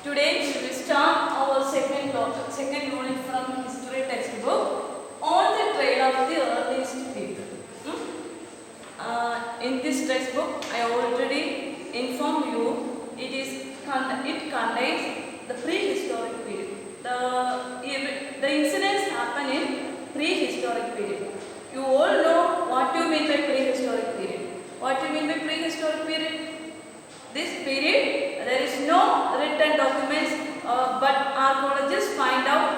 Today we will start our second unit from history textbook on the trail of the earliest people. In this textbook, I already informed you it contains the prehistoric period. The incidents happen in prehistoric period. You all know what you mean by prehistoric period. What you mean by prehistoric period? This period, there is no written documents, but archaeologists find out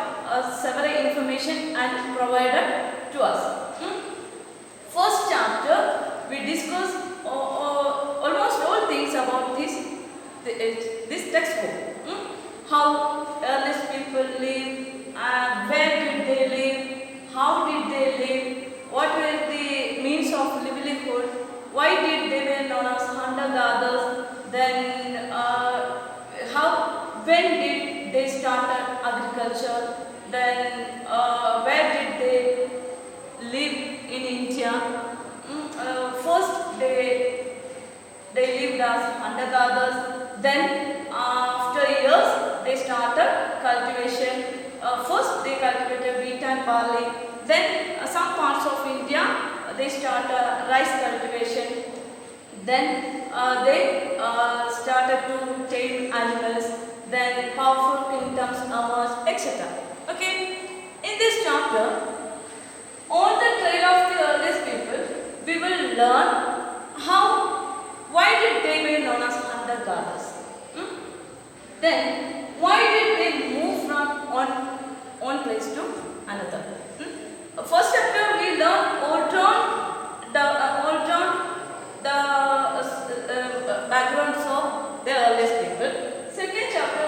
several information and provided to us. First chapter, we discuss almost all things about this textbook. How earliest people live, where did they live, how did they live, what were the means of livelihood, why did they were known as hunter-gatherers, then when did they start agriculture, then where did they live in India. First they lived as hunter-gatherers, then after years they started cultivation. First they cultivated wheat and barley, then some parts of India they started rice cultivation, then they started to tame animals, then powerful kingdoms emerged, etc. Okay, in this chapter, on the trail of the earliest people, we will learn why did they were known as hunter-gatherers. Then, why did they move from one place to another. First chapter we learn the backgrounds of the earliest people. Second chapter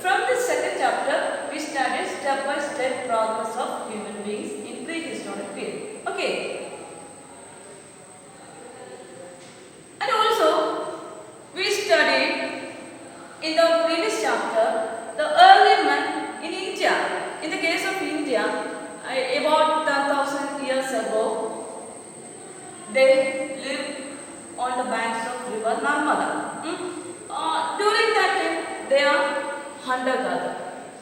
from the second chapter we studied step by step progress of human beings in prehistoric period. Okay. And also we studied in the previous chapter the early men in India. In the case of India, about 10,000 years ago, they lived on the banks of river Narmada. During that time, they are hunter-gatherers.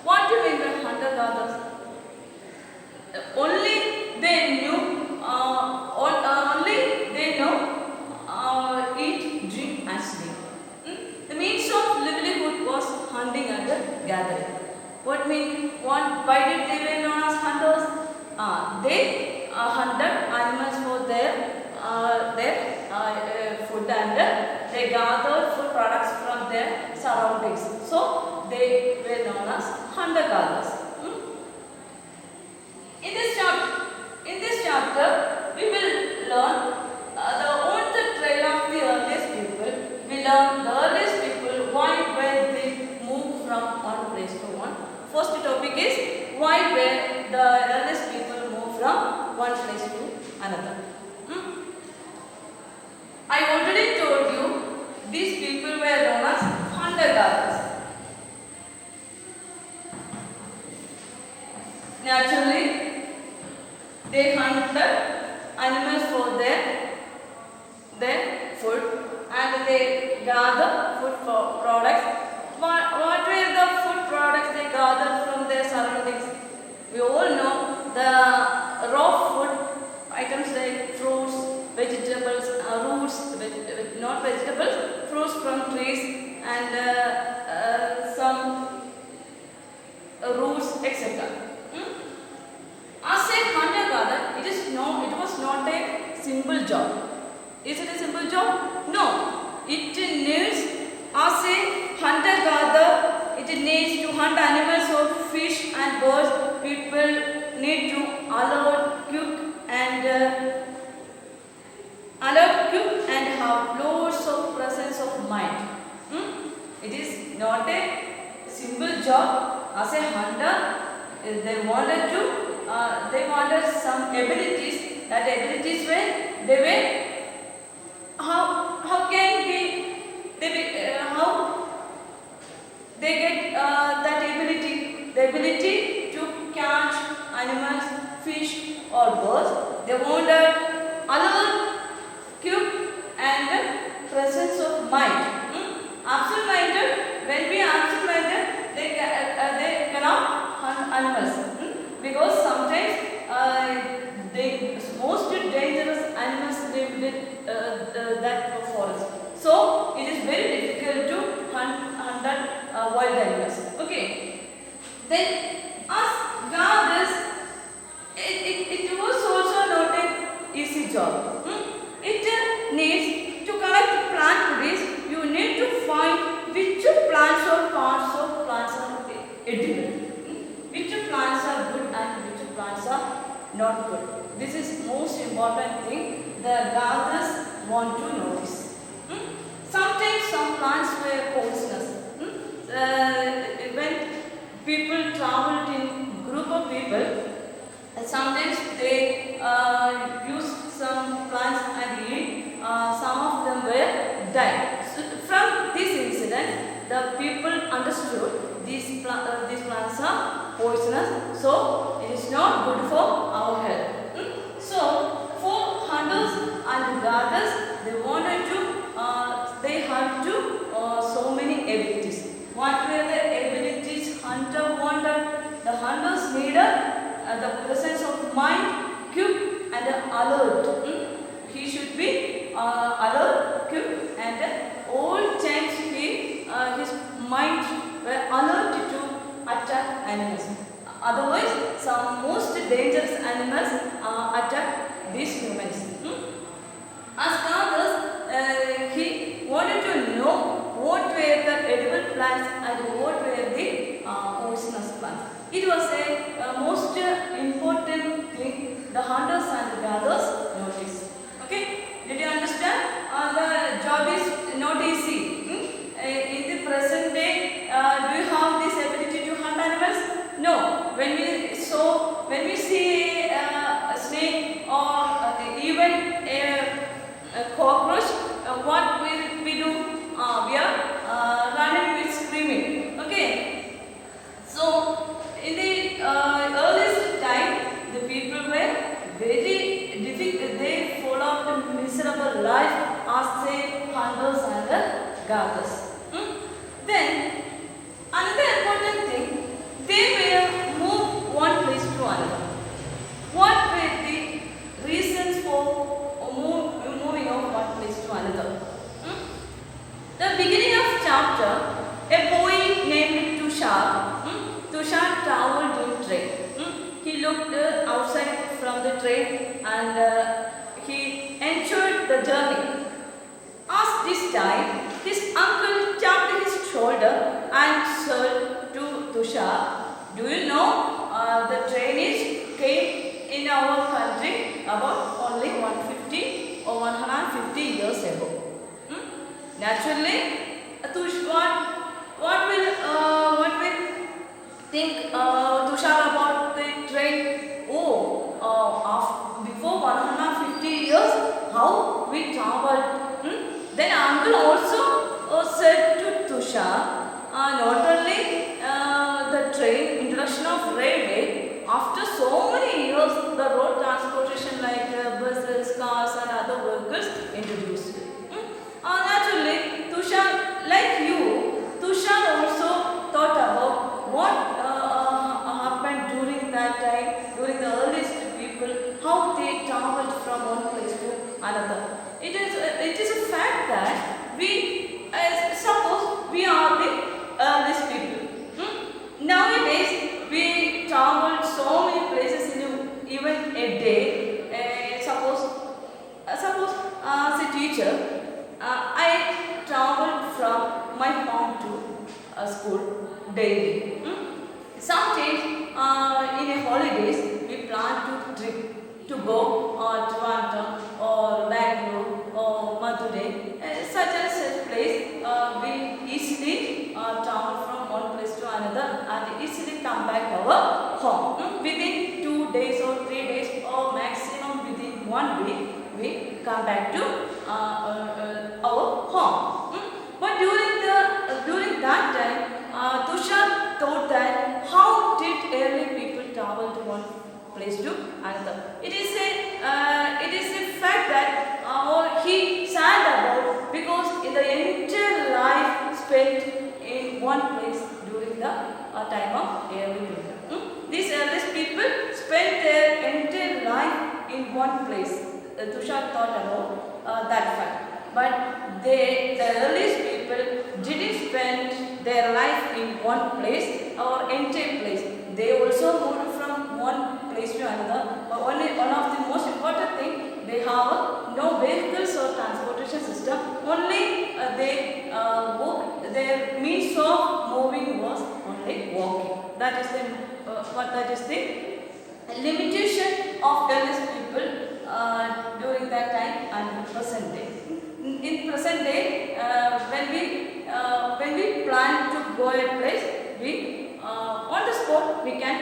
What do you mean by hunter-gatherers? Only they knew, eat, drink and sleep. The means of livelihood was hunting and gathering. Why did they were known as hunters? They hunted animals for their food, and they gathered food products from their surroundings. So they were known as hunter-gatherers. In this chapter, we will learn on the trail of the earliest people. We learn the earliest people, why were they moved from one place to one. First topic is why were the earliest people moved from one place to another. I already told you these people were known as hunter-gatherers. Naturally, they hunted animals for their food, and they gather food products. What were the food products they gathered from their surroundings? We all know the raw food items like fruits, vegetables, roots, not vegetables, fruits from trees, and some roots, etc. As a hunter-gatherer, it was not a simple job. Is it a simple job? No. It needs, as a hunter-gatherer, it needs to hunt animals or fish and birds. People need to alert, cook, and have loads of presence of mind. It is not a simple job. As a hunter, they wanted some abilities. That abilities how they get that ability? The ability to catch animals, fish or birds. They wanted alert, cook and presence of mind. Absent-minded, when we are absent-minded, these plants are poisonous, so it is not good for our health. So for hunters and gatherers, they had to so many abilities. What were the abilities hunter wanted? The hunters needed the presence of mind, quick and alert. He should be alert, quick and all times his mind were alert to attack animals. Otherwise, some most dangerous animals attack these humans. As others, he wanted to know what were the edible plants and what were the poisonous plants. It was a most important thing the hunters and gatherers noticed. Okay, did you understand? The job is not easy. In the present day, do you have this ability to hunt animals? No. When we see a snake or even a cockroach, what will we do? We are running with screaming. Okay. So in the earliest time, the people were very difficult. They followed a miserable life as say hunters and gatherers. Then another important thing, they were moved one place to another. What were the reasons for moving of one place to another? The beginning of chapter, a boy named Tushar. Tushar traveled in train. He looked outside from the train and he enjoyed the journey. As this time, his uncle tapped his shoulder and said to Tushar, "Do you know the train came in our country about only 150 or 150 years ago?" Naturally, what will think Tushar about the train? Before 150 years, how we traveled. Then uncle also said to Tushar, not only the train, introduction of railway, after so many years the road transportation like buses, cars and other vehicles introduced. Naturally, Tushar, like you, Tushar also thought about what happened during that time, during the earliest people, how they traveled from one place to another. It is a fact that we, suppose we are the earliest people. Nowadays, we travel so many places in even a day. Suppose as a teacher, I traveled from my home to school daily. Sometimes in a holidays, we plan to trip to go Trivandrum or Bangalore or Madurai, such place, we easily travel from one place to another and easily come back our home. Within 2 days or 3 days or maximum within 1 week, we come back to our home. But during that time, Tushar thought that how did early people travel to one place to another? It is a fact that he sad about because in the entire life spent in one place during the time of early people. These earliest people spent their entire life in one place. Tushar thought about that fact. But the earliest people didn't spend their life in one place or entire place. They also moved from one place to another. But one of the most important thing, they have no vehicles or transportation system. Only they walk. Their means of moving was only walking. That is the limitation of earliest people during that time and present day. In present day, when we plan to go a place, we on the spot we can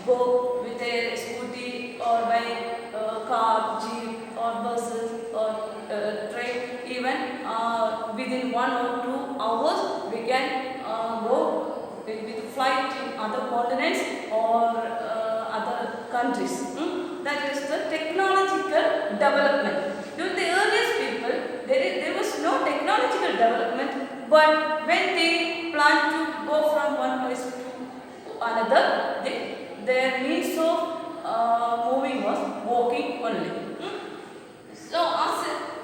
go with a scooty or by car, jeep or buses or train. Even within 1 or 2 hours, we can go with flight governments or other countries. That is the technological development. During the earliest people, there was no technological development, but when they planned to go from one place to another, their means of moving was walking only. So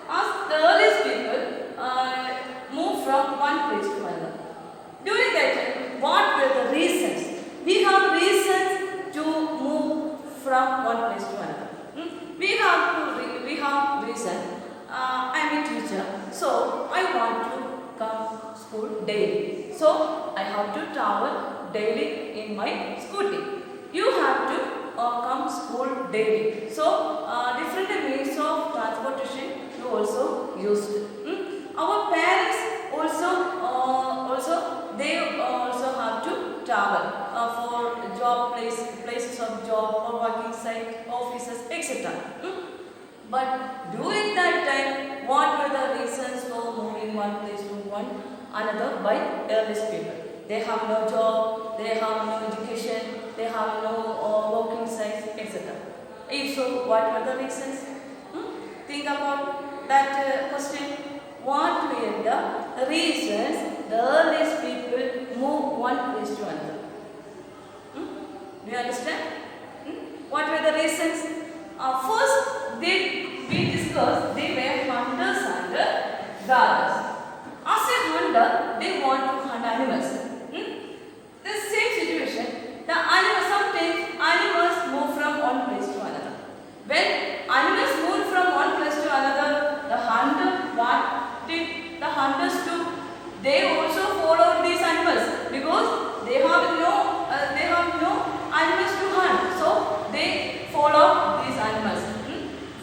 as the earliest people moved from one place to another. During that time, what were the reasons? We have reasons to move from one place to another. We have reason. I am a teacher, so I want to come school daily. So I have to travel daily in my scooty. You have to come school daily. So different means of transportation you also used. Our parents also they also have to travel for job places of job or working site, offices, etc. But during that time, what were the reasons for moving one place to another by earliest people? They have no job, they have no education, they have no working sites, etc. If so, what were the reasons? Think about that question. What were the reasons the earliest people moved one place to another? Do you understand? What were the reasons? First, we discussed they were hunters and gatherers. As a hunter, they want to hunt animals. The same situation, sometimes animals move from one place to another. When animals move from one place to another, the hunter, what did the hunters do? They also followed these animals because they have no animals to hunt. So they follow these animals.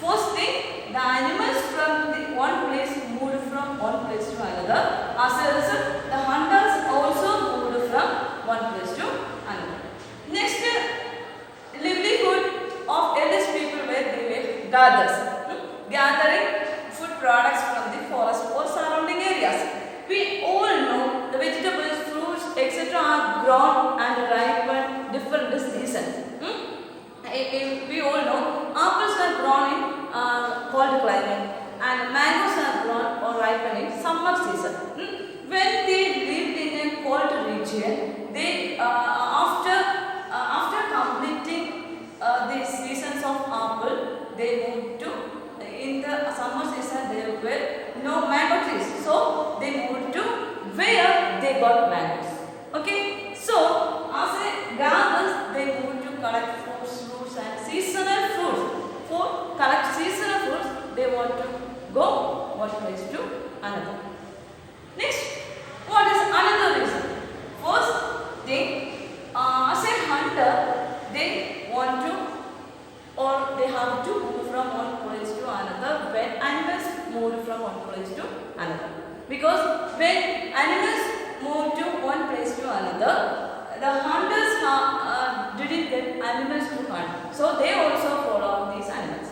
First thing, the animals from one place moved from one place to another. As a result, the hunters also moved from one place to another. Next, livelihood of earliest people were gatherers, gathering food products from the forest or surrounding areas. We all know the vegetables, fruits, etc. are grown and ripened different seasons. We all know apples are grown in cold climate and mangoes are grown or ripened in summer season. When they lived in a cold region, they after completing the seasons of apple, they moved to in the summer season there were no mango trees, so they moved to where they got mangoes. Okay, so as a gatherers, they moved to collect fruits and seasonal fruits. For collect seasonal fruits, they want to go one place to another. Next, what is another reason? First thing, as a hunter, they want to or they have to move from one place to another when animals move from one place to another. Because when animals move to one place to another, the hunters didn't get animals to hunt. So they also follow these animals.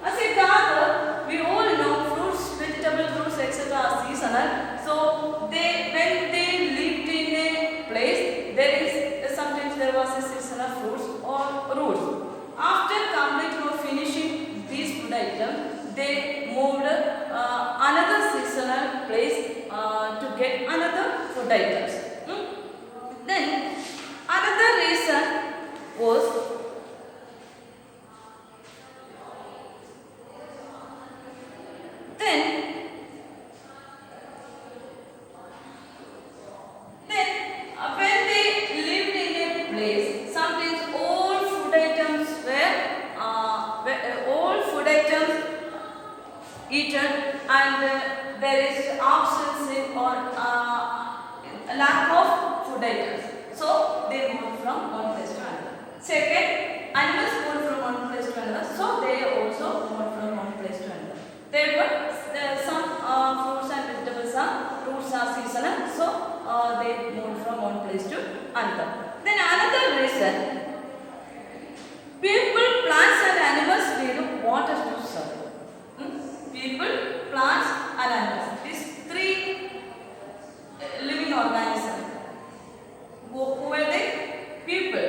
As a gatherer, we all know fruits, vegetables, fruits, etc. are seasonal. So when they lived in a place, sometimes there was a seasonal fruits or roots. After completing or finishing these food items, they moved another seasonal place to get another food items. Then another reason was when they lived in a place, sometimes all food items eaten and there is absence or lack of food items. So they moved from one place to another. Second, animals moved from one place to another. So they also moved from one place to another. There were some fruits and vegetables fruits are seasonal. So they moved from one place to another. Then another reason, people, plants and animals need water to survive. People, plants and animals. These three living organisms. Who were they? People.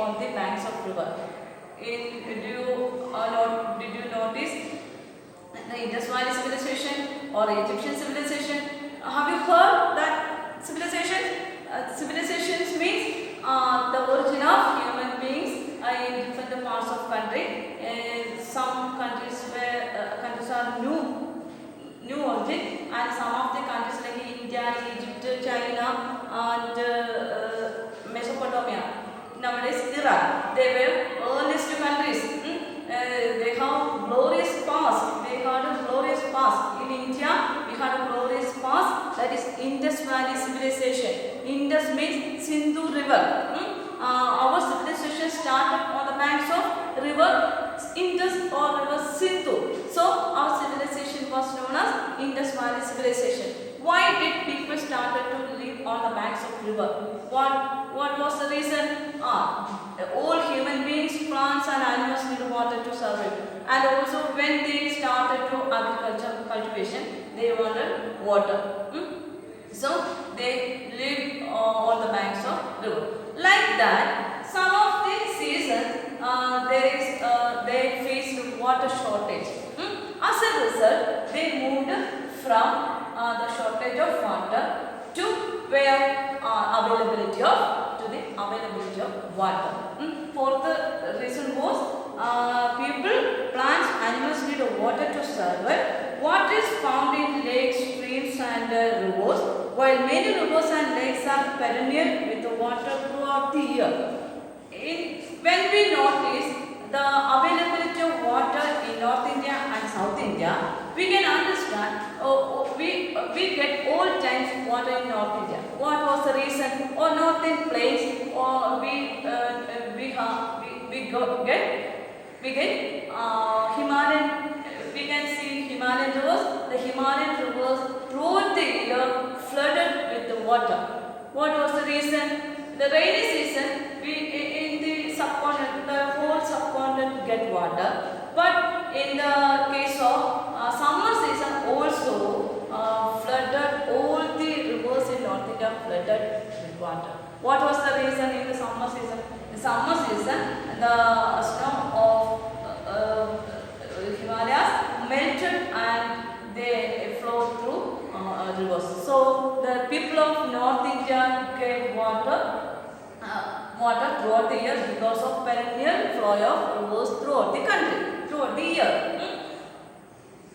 on the banks of river. Did you notice the Indus Valley civilization or Egyptian civilization? Have you heard that civilization? Civilizations means the origin of human beings in different parts of country. Some countries are new origin, and some of the countries like India, Egypt, China, and Mesopotamia. Nowadays, Iraq. They were earliest countries. They have glorious past. They had a glorious past. In India, we had a glorious past. That is Indus Valley civilization. Indus means Sindhu River. Our civilization started on the banks of river Indus or river Sindhu. So our civilization was known as Indus Valley civilization. Why did people started to live on the banks of river? What was the reason? All human beings, plants and animals need water to survive. And also when they started to agriculture cultivation, they wanted water. So they lived on the banks of river. Like that, some of the seasons they faced water shortage. As a result, they moved from the shortage of water to where availability of water. Fourth reason was people, plants, animals need water to survive. Water is found in lakes, streams and rivers, while many rivers and lakes are perennial with water throughout the year. When we notice the availability of water in North India and South India, we can understand we get all times water in North India. What was the reason? Or northern plains, or we get Himalayan. We can see Himalayan rivers. The Himalayan rivers throughout the year flooded with the water. What was the reason? The rainy season, in the subcontinent, the whole subcontinent get water. But in the case of summer season also flooded, all the rivers in North India flooded with water. What was the reason in the summer season? In summer season, the snow of Himalayas melted and they flowed through rivers. So the people of North India get water throughout the year because of perennial flow of rivers throughout the country, throughout the year.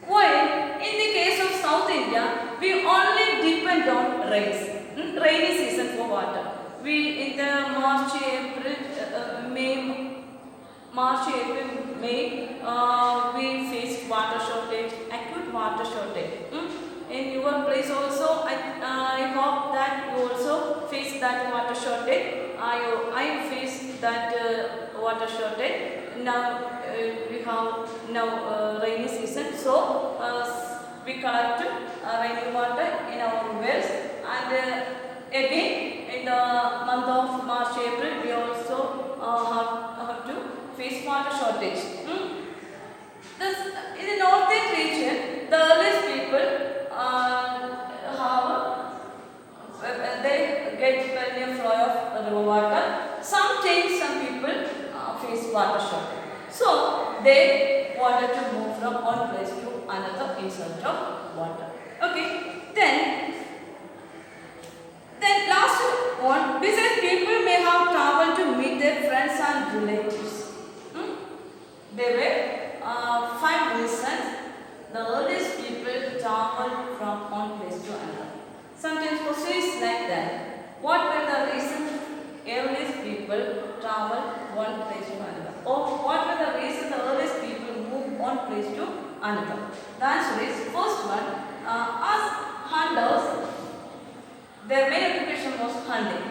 While in the case of South India, we only depend on rainy season for water. We in the March, April, May, we face water shortage, acute water shortage. In your place also, I hope that you also face that water shortage. I face that water shortage. Now we have rainy season, so we collect rainy water in our wells, and again in the month of March, April, we also have to face water shortage. In the northern region, the earliest people they get plenty of flow of river water. Sometimes some people face water shortage. So they wanted to move from one place to another in search of water. Okay. Then last one, besides people may have traveled to meet their friends and relatives. There were 5 reasons the earliest people traveled from one place to another. Sometimes question is like that. What were the reasons earliest people traveled one place to another? Or what were the reasons the earliest people moved one place to another? The answer is, first one, as hunters, their main occupation was hunting.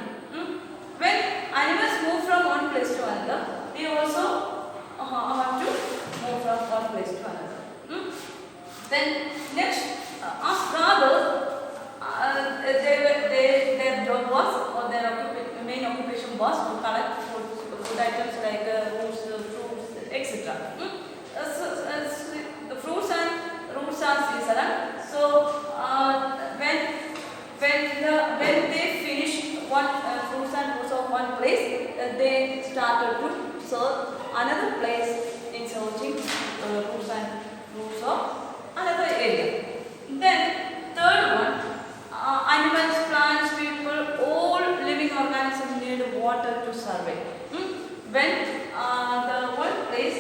When animals move from one place to another, they also have to move from one place to another. Then next, as brothers, their job was, or their main occupation was to collect food items like roots, fruits, etc. The fruits and roots are seasonal. So when they finish one fruits and roots of one place, they started to search another place in searching roots and roots of another area. Then third one, animals, plants, people, all living organisms need water to survive. When the one place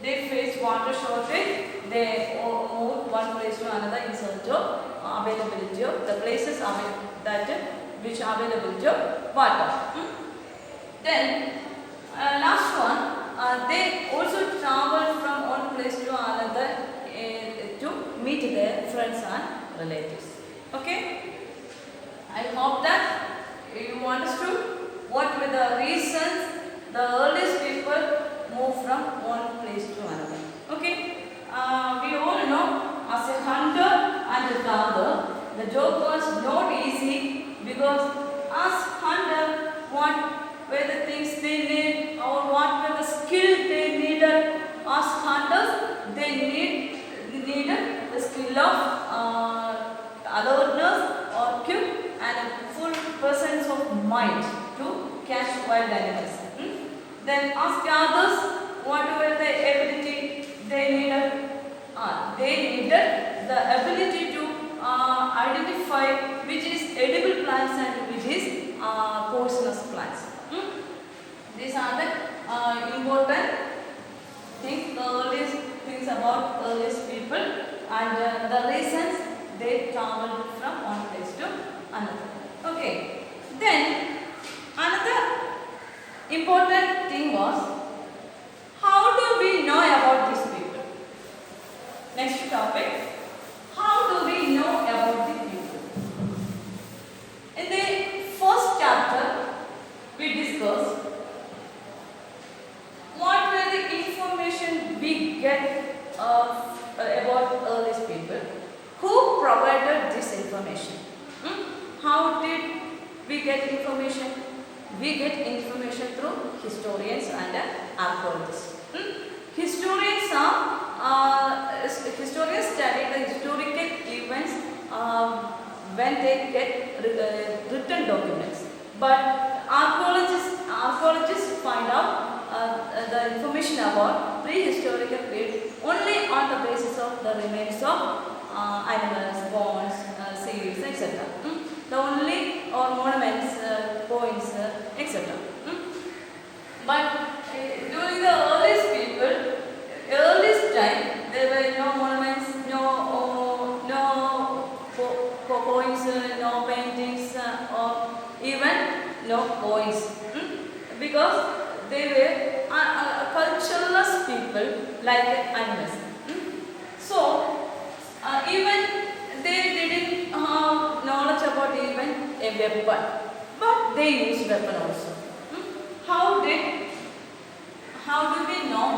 they face water shortage, they move one place to another in search of availability of the places that which availability of water. Then last one, they also travel from one place to another to meet their friends and relatives. Okay, I hope that you understood what were the reasons the earliest people moved from one place to another. Okay, we all know as a hunter and a gatherer, the job was not easy because as hunter, what were the things they need or what were the skill they needed as hunters, they needed the skill of alertness or quick and a full presence of mind to catch wild animals. Then as gatherers, what were the ability they needed? They needed the ability to identify which is edible plants and which is poisonous plants. These are the important things, the earliest things about earliest people and the reasons they traveled from one place to another. Okay. Then another important thing was, how do we know about these people? Next topic, how do we know about the people? In the first chapter, we discussed what were the information we get about earliest people, who provided this information. How did we get information? We get information through historians and archaeologists. Historians study the historical events when they get written documents. But archaeologists find out the information about prehistorical period only on the basis of the remains of animals, bones, seals, etc. The only or monuments, coins, etc. But during the earliest time, there were no monuments, no coins, no paintings, or even no coins, because they were cultureless people like animals. So even they didn't have knowledge about even a weapon, but they used weapon also. How do we know?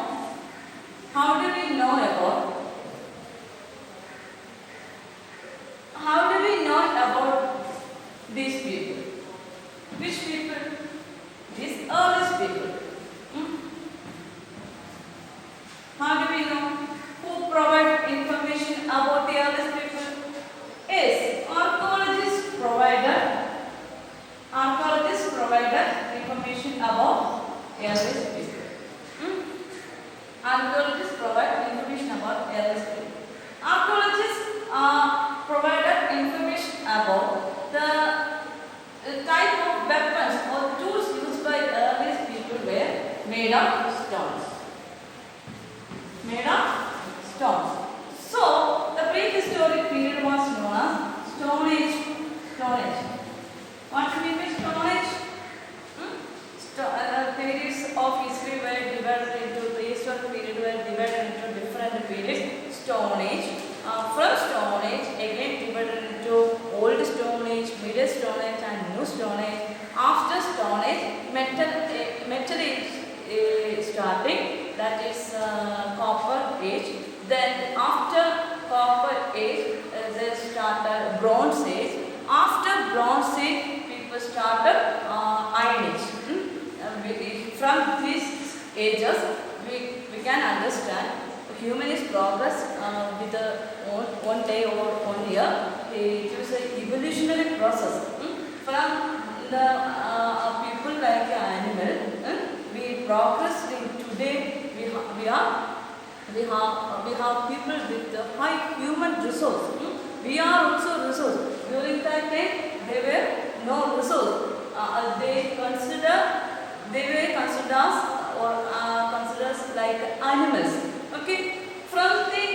How do we know about? How do we know about these people? Which people? These earliest people. How do we know? Who provide information about the earliest people? Yes, archaeologists provided information about earliest people. Archaeologists provide information about earliest people. Archaeologists provided information about the type of weapons or tools used by earliest people were made of stones. So, the prehistoric period was known as Stone Age. What do you mean by Stone Age? Periods of history were divided into prehistoric period were divided into different periods. Stone Age. From Stone Age, again divided into Old Stone Age, Middle Stone Age, and New Stone Age. After Stone Age, Metal Age starting, that is Copper Age. Then after Copper Age, they started Bronze Age. After Bronze Age, people started Iron Age. From these ages, we can understand humanist progress with one day or 1 year. It was an evolutionary process. From the people like an animal. We progressed in today. We have people with high human resource. We are also resource. During that time, there were no resource. They were considered as or considered like animals. Okay, from the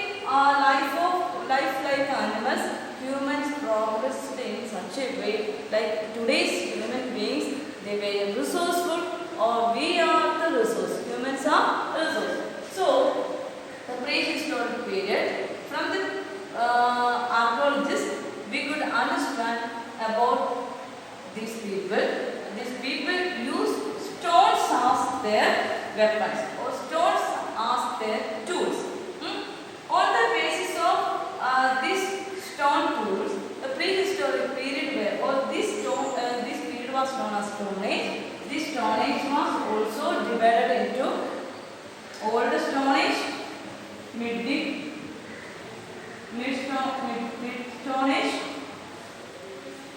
life like animals, humans progressed in such a way. Like today's human beings, they were resourceful, or we are the resource. Humans are resource. So the prehistoric period, from the archaeologists, we could understand about these people. These people used stones as their weapons, or stones as their tools. On the basis of these stone tools, the prehistoric period this period was known as Stone Age. This Stone Age was also divided into Old Stone Age, Mid Stone Age,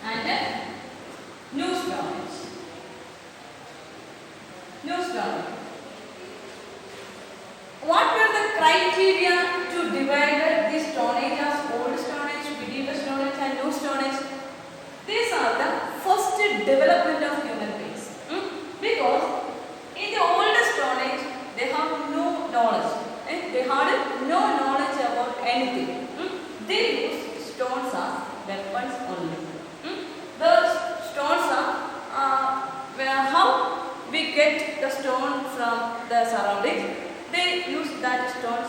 and New Stone Age. What were the criteria to divide this Stone Age as Old Stone Age, Medieval Stone Age, and New Stone Age? These are the first development of human beings. Because in the Old Stone Age, they have no knowledge. They had no knowledge about anything. They used stones as weapons only. The stones are how we get the stone from the surroundings. They use that stone.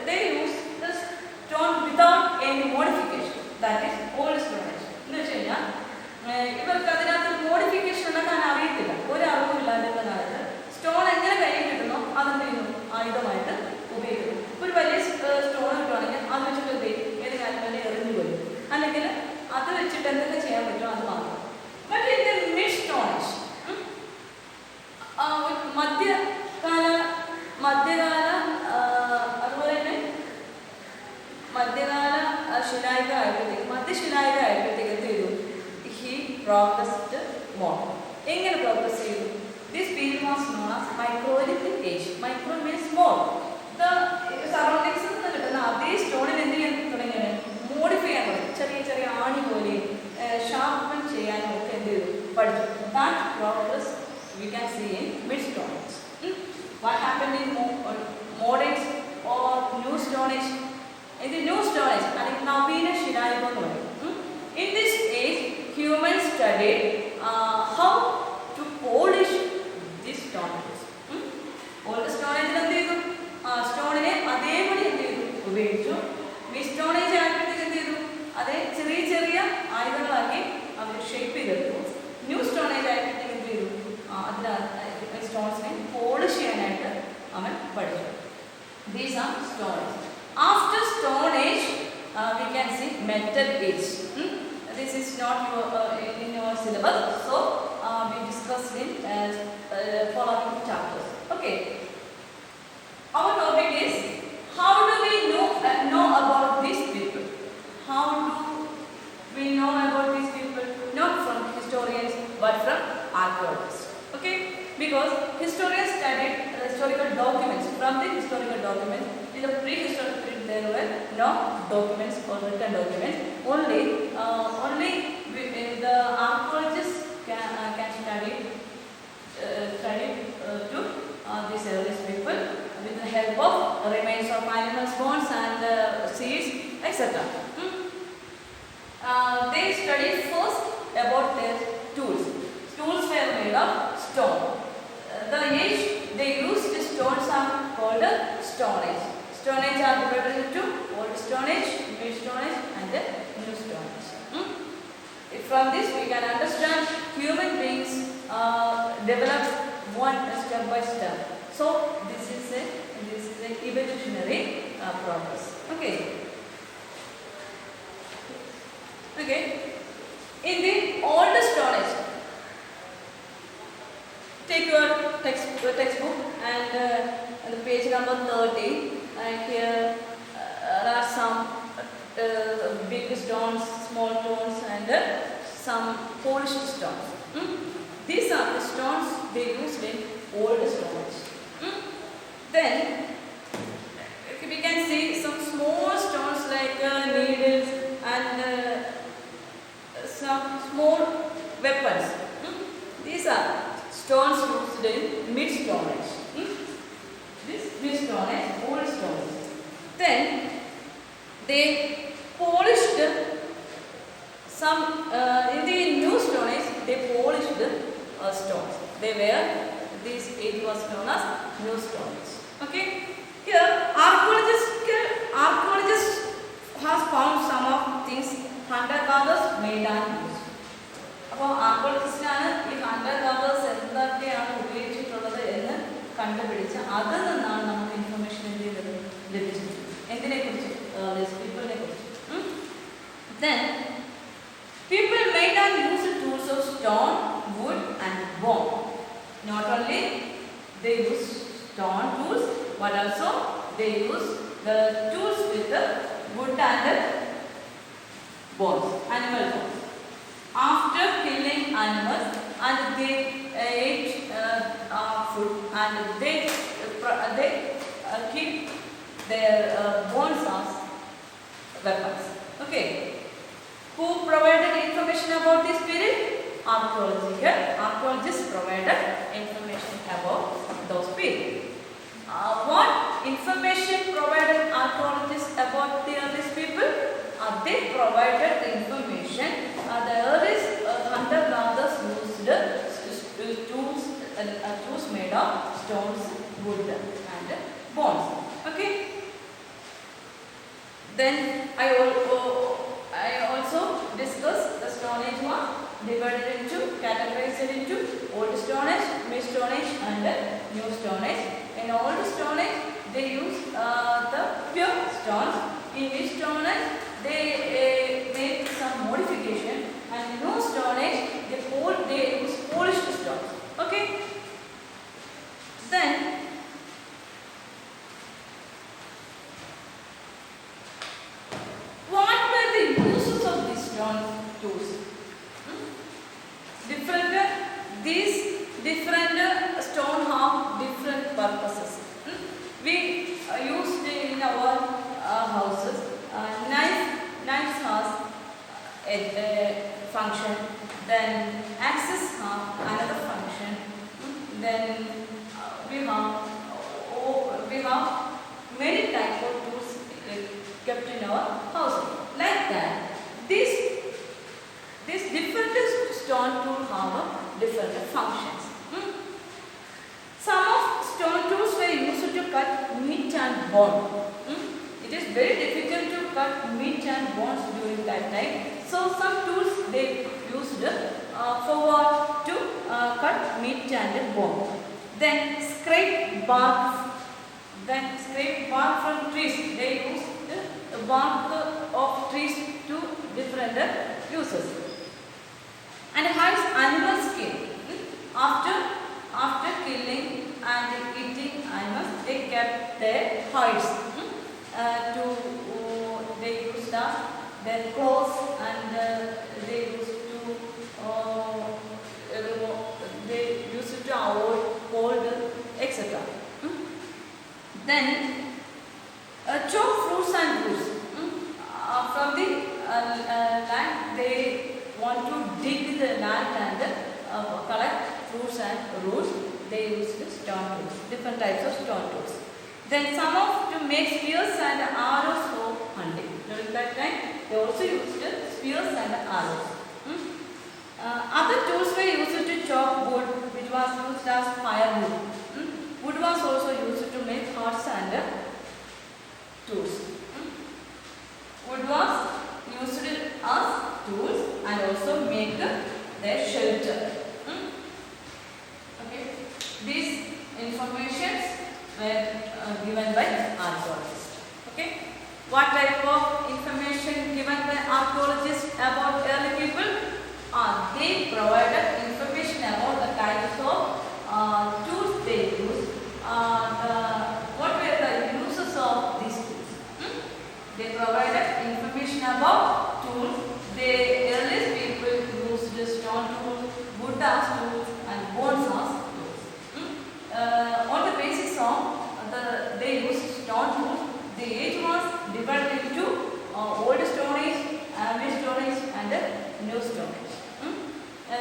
They use the stone without any modification. That is Old Stone Age. ഇവർക്ക് അതിനകത്ത് modification ഉണ്ടാക്കാൻ അറിയത്തില്ല, ഒരു അറിവില്ലാതിരുന്ന കാലത്ത് stone എങ്ങനെ കയ്യിൽ കിട്ടുന്നോ അതെന്ത് ചെയ്യുന്നു, ആയുധമായിട്ട് ഉപയോഗിക്കുന്നു. ഒരു വലിയ സ്റ്റോൺ കിട്ടുവാണെങ്കിൽ അത് വെച്ചിട്ട് എന്ത് ചെയ്യും, ഏത് കാര്യങ്ങളെ എറിഞ്ഞു പോയി, അല്ലെങ്കിൽ അത് വെച്ചിട്ട് എന്തൊക്കെ ചെയ്യാൻ പറ്റുമോ അത് മാത്രം. ബട്ട് ഇതിന്റെ മിഡ് സ്റ്റോൺ ഏജ്, മധ്യകാല അതുപോലെ തന്നെ മധ്യകാല ശിലായുഗ ആയപ്പോഴത്തേക്ക് എന്ത് ചെയ്തു, ഹി പ്രോഗ്രസ്ഡ് മോർ. എങ്ങനെ പ്രോഗ്രസ് ചെയ്തു? This period was known as microlithic age. Micro means small. The സറൗണ്ടിങ്സിൽ നിന്ന് കിട്ടുന്ന അതേ സ്റ്റോണിൽ എന്ത് ചെയ്യാൻ തുടങ്ങിയത്, മോഡിഫൈ ചെയ്യാൻ തുടങ്ങി. ചെറിയ ചെറിയ ആണി പോലെ ഷാർപ്പൻ ചെയ്യാനും ഒക്കെ എന്ത് ചെയ്തു, പഠിച്ചു. That progress we can see in mid stone age. What happened in modern or new stone age? In the new stone age, Navina Shilayuga. In this age, humans studied how to polish this stone age. Old stone age എന്തെയ്തു, സ്റ്റോണിനെ അതേപടി എന്തെയ്തു, ഉപയോഗിച്ചു. mid stone age ആയപ്പോഴത്തേക്ക് എന്തെയ്തു, അതേ ചെറിയ ചെറിയ ആയുധങ്ങളാക്കി അവർ shape ചെയ്തെടുത്തു. New stone age ആയപ്പോഴത്തേക്ക് എന്ത് ചെയ്തു, സ്റ്റോൺസിനെ പോളിഷ് ചെയ്യാനായിട്ട് അവൻ പഠിച്ചു. These are stone age. After stone age, we can see metal age. This is not in your syllabus, so we discussed in following chapters. Okay. Our topic is how do we know about these people? How do we know about these people? Not from historians, but from archaeologists. Okay, because historians studied historical documents. From the historical documents, in the prehistoric period there were no documents or written documents. Only the archaeologists can study to these earliest people with the help of remains of animals, bones and seeds, etc. They studied first about their tools. Tools were made of stone. The age they used stones are called Stone Age. Stone Age are divided into Old Stone Age, Mid Stone Age, and the New Stone Age. From this we can understand human beings developed one step by step. So this is a evolutionary process. Okay. In the Old Stone Age, take your textbook and the page number 30, and here there are some big stones, small stones, and some polished stones. These are the stones they used in old Stone Age. Then we can see some small stones like needles and some small weapons. These are stones used in mid Stone Age. This mid Stone Age, old Stone Age. Then they polished some in the new Stone Age. They polished stones. They were this age was known as new Stone Age. Okay. Here archaeologists has found some of things hunter gatherers made and used. അപ്പോൾ ആർക്കിയോളജിസ്റ്റാണ് ഈ Hunter gathers എന്തൊക്കെയാണ് ഉപയോഗിച്ചിട്ടുള്ളത് എന്ന് കണ്ടുപിടിച്ച് അതിൽ നിന്നാണ് നമുക്ക് information എന്ത് ചെയ്തത് ലഭിച്ചത് എന്തിനെക്കുറിച്ച് പീപ്പിളിനെ കുറിച്ച്. Then people made and used tools of stone, wood and bone. Not only they use stone tools but also they use the tools with the wood and bones, animal bones. After killing animals and they ate food and they keep their bones as weapons. Okay. Who provided information about this period? Archaeology. Here, archaeologists provided information about those periods. What information provided archaeologists about the earliest people? They provided the information. The earliest hunter-gatherers used tools made of stones, wood, and bones. Okay. Then I also discussed the Stone Age was categorized into Old Stone Age, Mid Stone Age, and New Stone Age. In Old Stone Age, they used the pure stones. In Mid Stone Age, they made some modification, and in New Stone Age, they used polished stones. Okay. Then what were the uses of these stone tools? These different stone have different purposes. We used in our houses. Knives has a function. Then axes have another function. Then we have many types of tools kept in our house. Like that, these different stone tools have different functions. Some of stone tools were used to cut meat and bone. It is very difficult to cut meat and bones during that time. So some tools they used for to cut meat and bone. Then scrape bark from trees. They use the bark of trees to different uses. And hides animal skin. After killing and eating animals, they kept their hides they used their clothes and they used to avoid cold, etc. Then chop fruits and roots from the land. They want to dig the land and collect fruits and roots. They use stone tools, different types of stone tools. Then some of to make spears and arrows for hunting. During that time, they also used spears and arrows. Other tools were used to chop wood, which was used as firewood. Wood was also used to make huts and tools. Wood was used as tools and also make their shelter. Okay. These informations were given by archaeologists. Okay. What type of information given by archaeologists about early people? They provided information about the types of tools they used. What were the uses of these tools? They provided information about tools the earliest people used wood as tools and bones as tools. On the basis of they used stone tools, the age was divided into old stone age, mid stone age and new stone age.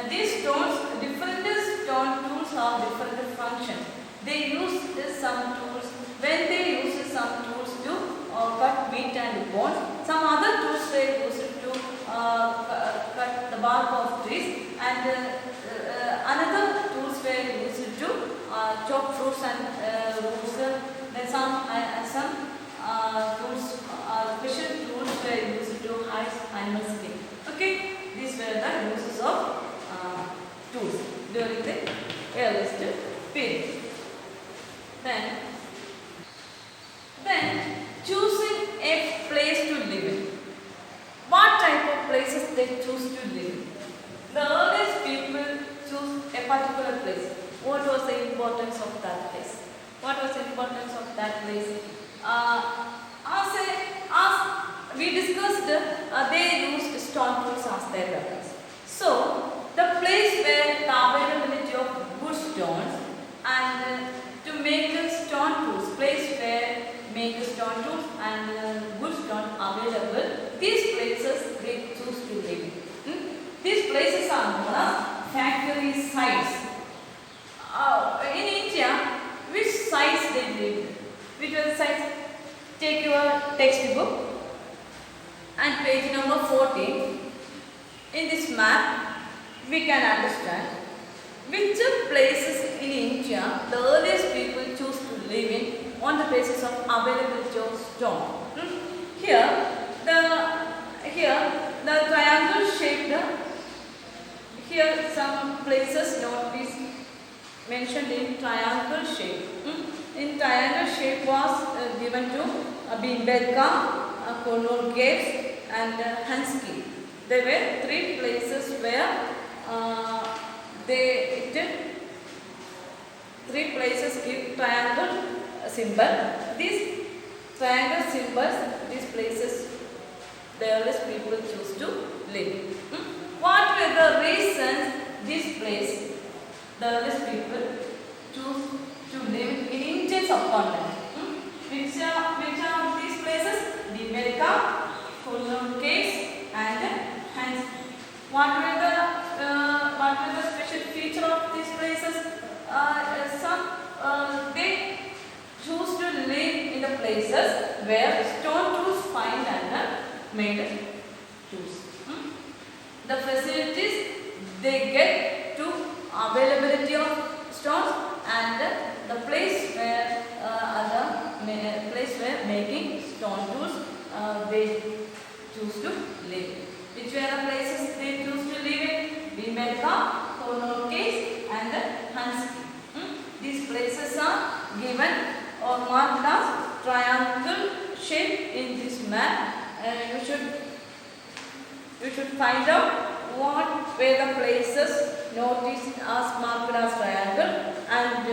These stones, different stone tools have different functions. They used some tools when they used some tools to cut meat and bones. Some other tools were used to cut the bark of trees, and another tools were used to chop fruits and roots. Then some tools, special tools were used to hide animal skin. Okay, these were the uses of tools during the earliest period. Then choosing a place to live in. What type of places they choose to live in? The earliest people choose a particular place. What was the importance of that place? What was the importance of that place? As we discussed, they used stone tools as their weapons. So, the place where the availability of good stones and to make stone tools, place where make stone tools and good stone available, these places they choose to live in. These places are known as factory sites. In India, which sites they live in? Which are the sites? Take your textbook and page number 14. In this map, we can understand which places in India the earliest people choose to live in on the basis of availability of stone. Here the triangle shaped. Here some places note is mentioned in triangle shape. In triangle shape was given to Bhimbetka, Konur Caves and Hansky. There were 3 places where 3 places give triangle symbol. These triangle symbols, these places, the earliest people choose to live. What were the reasons this place, the earliest people choose to live in Indian subcontinent? Which are these places? Bhimbetka, Konur Caves and Hansky. What were the special feature of these places? They choose to live in the places where stone tools find and made tools. The facilities they get to availability of stones and the place where making stone tools they choose to live. Which were the places they choose to live in? Bhimbetka, Konur Caves and Hansky. These places are given or marked as triangle shape in this map. You should find out what were the places noticed as marked as triangle and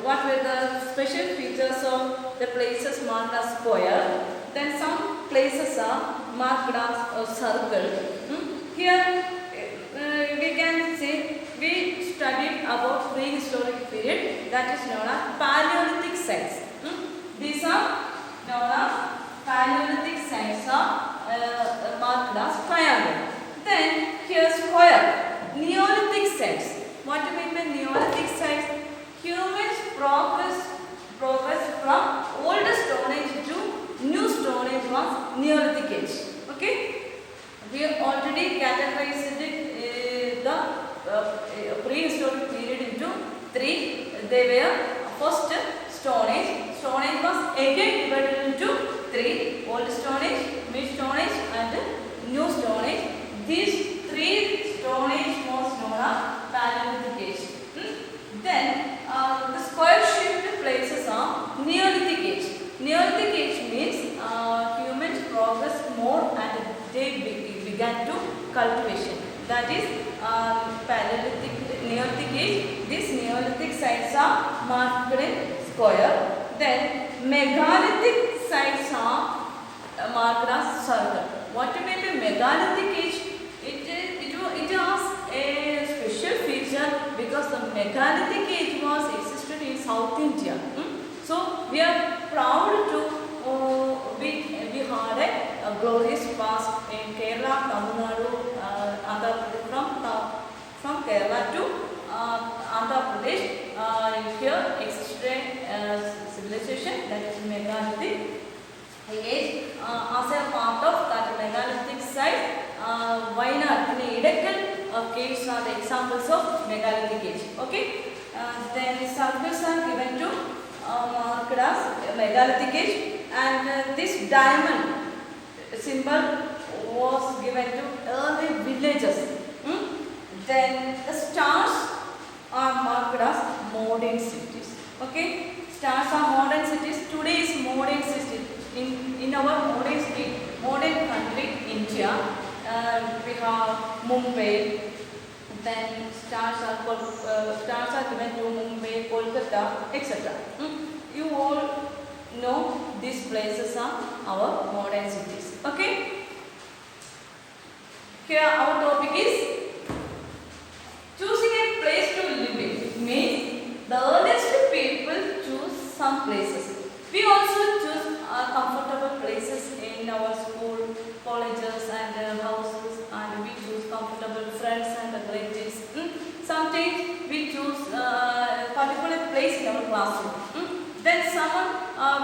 what were the special features of the places marked as square. Then some places are marked as a circle. Here we can see we studied about prehistoric period, that is known as Paleolithic sites. These are known as Paleolithic sites are marked as triangle. Then here square, Neolithic sites. What do you mean by Neolithic sites? Humans progress from older stone age to new stone age was Neolithic age. Okay, we already categorized the prehistoric period into 3. They were first stone age. Stone age was again divided into 3: old stone age, mid stone age and new stone age. These 3 stone age was known as Paleolithic age. Then the square shaped places are Neolithic age. Neolithic age means humans progressed more and they began to cultivation. That is Paleolithic, Neolithic age. These Neolithic sites are marked in square. Then megalithic sites are marked as circle. What do you mean by megalithic age? It has a special feature megalithic age was existed in South India. So we are proud to we had a glorious past in Kerala, Tamil Nadu, from Kerala to Andhra Pradesh. Here existed civilization, that is megalithic age. As a part of that megalithic site, Wayanad and Idakal caves are the examples of megalithic age. Okay, then circles are given to marked as megalithic age, and this diamond symbol was given to early villages. Then the stars are marked as modern cities. Okay, stars are modern cities. Today is modern cities. In our modern country, India, we have Mumbai. Then stars are given to Mumbai, Kolkata, etc. You all know these places are our modern cities. Okay. Here our topic is choosing a place to live in. Means the earliest people choose some places. We also choose comfortable places in our school, colleges and houses, and we choose comfortable friends and relatives. Sometimes we choose a particular place in our classroom. Then someone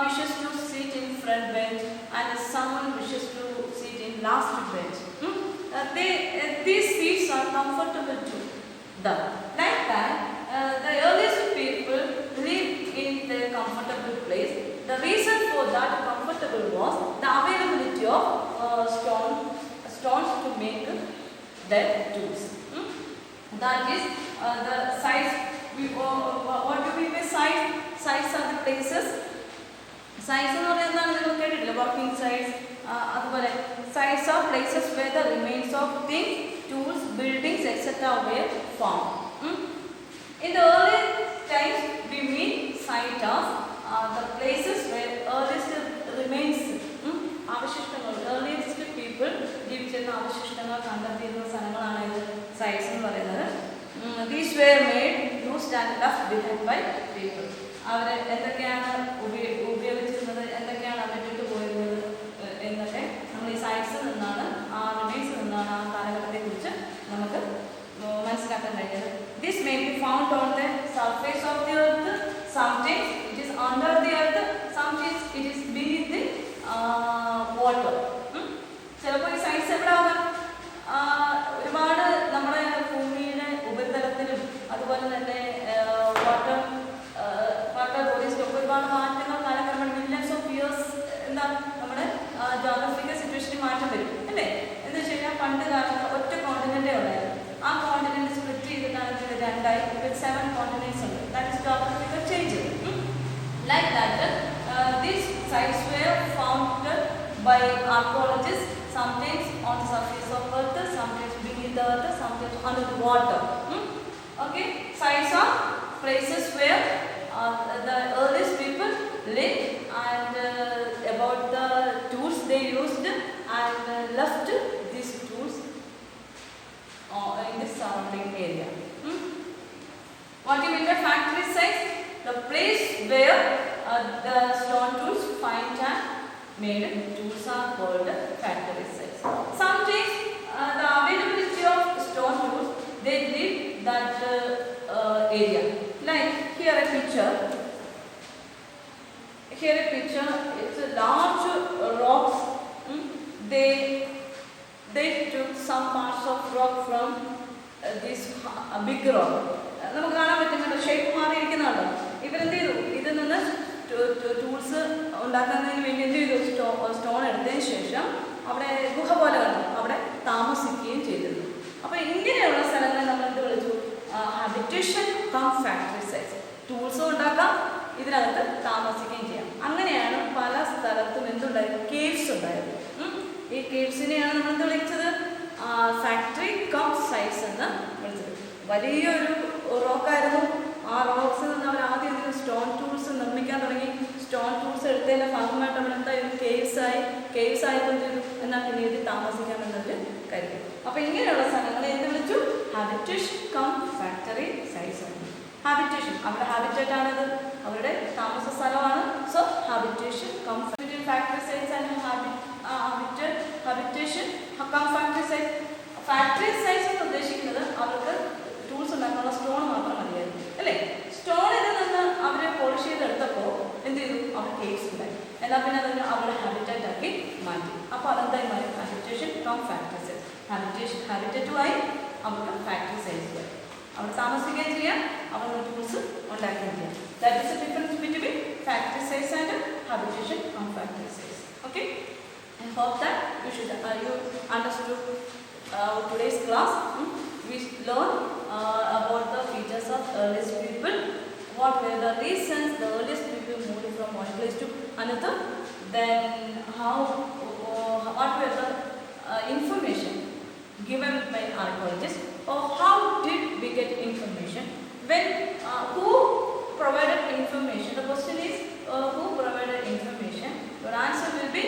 wishes to sit in front bench and someone wishes to sit in last bench. These seats are comfortable to them. Like that, the earliest people lived in their comfortable place. The reason for that comfortable was the availability of stones to make their tools. That is the size. What do we mean size? Size are the places. Size എന്ന് പറയുന്നത് നിങ്ങൾ കേട്ടിട്ടില്ല, working size. അതുപോലെ size of places where the remains of things, tools, buildings, etc. were found. In the early times, we mean site of the places where earliest remains, അവശിഷ്ടങ്ങൾ, earliest people ജീവിച്ചിരുന്ന അവശിഷ്ടങ്ങൾ കണ്ടെത്തിയിരുന്ന സ്ഥലങ്ങളാണ് ഇത് sites എന്ന് പറയുന്നത്. These were made, used and left behind by people. അവർ എന്തൊക്കെയാണ് ഉപയോഗിച്ചിരുന്നത്, എന്തൊക്കെയാണ് വിട്ടിട്ട് പോയിരുന്നത് എന്നൊക്കെ നമ്മൾ ഈ സൈറ്റ്സിൽ നിന്നാണ്, ആ റിമൈൻസിൽ നിന്നാണ് ആ കാലഘട്ടത്തെ കുറിച്ച് നമുക്ക് മനസ്സിലാക്കാൻ കഴിയുന്നത്. This may be found on the surface of the earth. Sometimes it is under the earth. Sometimes it is beneath the water. ചിലപ്പോൾ ഈ സൈറ്റ്സ് എവിടെ ആവാം, ഒരുപാട് നമ്മുടെ ഭൂമിയുടെ ഉപരിതലത്തിലും അതുപോലെ തന്നെ വാട്ടർ ബോഡീസിലൊക്കെ ഒരുപാട് മാറ്റങ്ങൾ കാലക്രമേണ മില്യൺസ് ഓഫ് ഇയേഴ്സ് എന്താ നമ്മുടെ ജോഗ്രഫിക്കൽ സിറ്റുവേഷനിൽ മാറ്റം വരും അല്ലേ. എന്ന് വെച്ച് കഴിഞ്ഞാൽ പണ്ട് കാലത്ത് ഒറ്റ കോണ്ടിനെന്റേ ഉണ്ടായിരുന്നു. ആ കോണ്ടിനെന്റ് സ്പ്ലിറ്റ് ചെയ്തിട്ടാണ് രണ്ടായി 7 continents ഉണ്ട്. That is geographical change. Like that, these sites were found by archaeologists, sometimes on the surface of earth, sometimes beneath the earth, sometimes under the water. Okay, sites are places where the earliest people lived, and about the tools they used, and left these tools in the surrounding area. What do you mean by factory sites? The place where the stone tools fined and made tools are called factory sites. Sometimes the availability of stone tools, they leave that area. Like here a picture. Here a picture. It's a large rocks. They took some parts of rock from this big rock. നമുക്ക് കാണാൻ പറ്റുന്നുണ്ട്, shape മാറിയിരിക്കുന്നതാണ്. ഇവരെന്ത് ചെയ്തു, ഇതിൽ നിന്ന് tools ഉണ്ടാക്കുന്നതിന് വേണ്ടി എന്ത് ചെയ്തു, സ്റ്റോൺ എടുത്തതിന് ശേഷം അവിടെ ഗുഹ പോലെ കണ്ടു, അവിടെ താമസിക്കുകയും ചെയ്തിരുന്നു. അപ്പോൾ ഇങ്ങനെയുള്ള സ്ഥലങ്ങളെ നമ്മൾ എന്ത് വിളിച്ചു, ഹാബിറ്റേഷൻ കം ഫാക്ടറി സൈറ്റ്സ്. ടൂൾസും ഉണ്ടാക്കാം, ഇതിനകത്ത് താമസിക്കുകയും ചെയ്യാം. അങ്ങനെയാണ് പല സ്ഥലത്തും എന്തുണ്ടായിരുന്നു, കേവ്സ് ഉണ്ടായിരുന്നു. ഈ കേവ്സിനെയാണ് നമ്മൾ എന്ത് വിളിച്ചത്, ഫാക്ടറി കം സൈറ്റ്സ് എന്ന് വിളിച്ചത്. വലിയൊരു റോക്കായിരുന്നു. ആ റോക്സിൽ നിന്ന് അവർ ആദ്യം എന്തെങ്കിലും സ്റ്റോൺ ടൂൾസ് നിർമ്മിക്കാൻ തുടങ്ങി. സ്റ്റോൺ ടൂൾസ് എടുത്തതിൻ്റെ ഭാഗമായിട്ട് അവർ എന്തായാലും കേവ്സ് ആയതുകൊണ്ട് എന്നാൽ പിന്നീട് താമസിക്കാമെന്നൊരു കരുതി. അപ്പോൾ ഇങ്ങനെയുള്ള സ്ഥലങ്ങളെ എന്ത് വിളിച്ചു, ഹാബിറ്റേഷൻ കം ഫാക്ടറി സൈറ്റ്സ് ആണ്. habitation. അവരുടെ habitat ആണത്, അവരുടെ താമസ സ്ഥലമാണ്. So habitation comes between factory sites and habitation come factory sites. Factory sites എന്ന് ഉദ്ദേശിക്കുന്നത് അവർക്ക് ടൂൾസ് ഉണ്ടാക്കാനുള്ള സ്റ്റോൺ മാത്രം മതിയായിരുന്നു അല്ലേ. സ്റ്റോണിൽ നിന്ന് അവർ പോളിഷ് ചെയ്തെടുത്തപ്പോൾ എന്ത് ചെയ്തു, അവർ കേക്ക്സ് ഉണ്ടായി. എന്നാൽ പിന്നെ അതിന് അവരുടെ ഹാബിറ്റാറ്റ് ആക്കി മാറ്റി. അപ്പോൾ അതെന്തായി മാറി, ഹാബിറ്റേഷൻ ഫ്രോം ഫാക്ടറി സൈറ്റ്സ്. ഹാബിറ്ററ്റുമായി അവർക്ക് ഫാക്ടറി സൈറ്റ്സ് ആയി. അവർ താമസിക്കുകയും ചെയ്യാം, അവരുടെ ടൂൾസ് ഉണ്ടാക്കുകയും ചെയ്യാം. That is A difference between factory sites and habitation from factory sites. Okay, I hope that you understood today's class. We learned about the features of earliest people. What were the reasons the earliest people moved from one place to another? Then what were the information given by archaeologists, or how did we get information? When who provided information? The question is who provided information? Your answer will be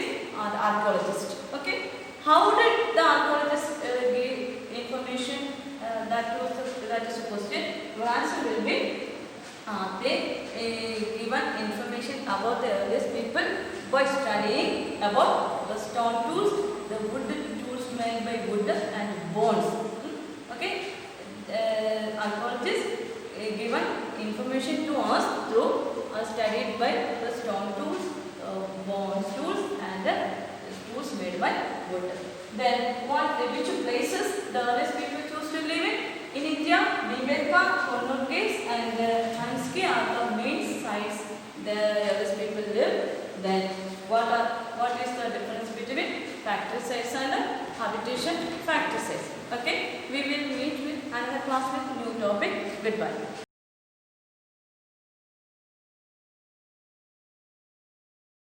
the archaeologist. Okay, how did the archaeologist give information? That is the question. Your answer will be they given information about the earliest people by studying about the stone tools, the wood tools made by wood and bones. Okay, archaeologists given information to us through studied by the stone tools, bones tools and the tools made by wood. Then which places the earliest people choose to live in? In India, Bhimbetka, Konur Caves and Chanski are the main sites the earliest people live. Then what is the difference between factory sites and habitation factory sites? Okay, we will meet with another class with new topic. Goodbye.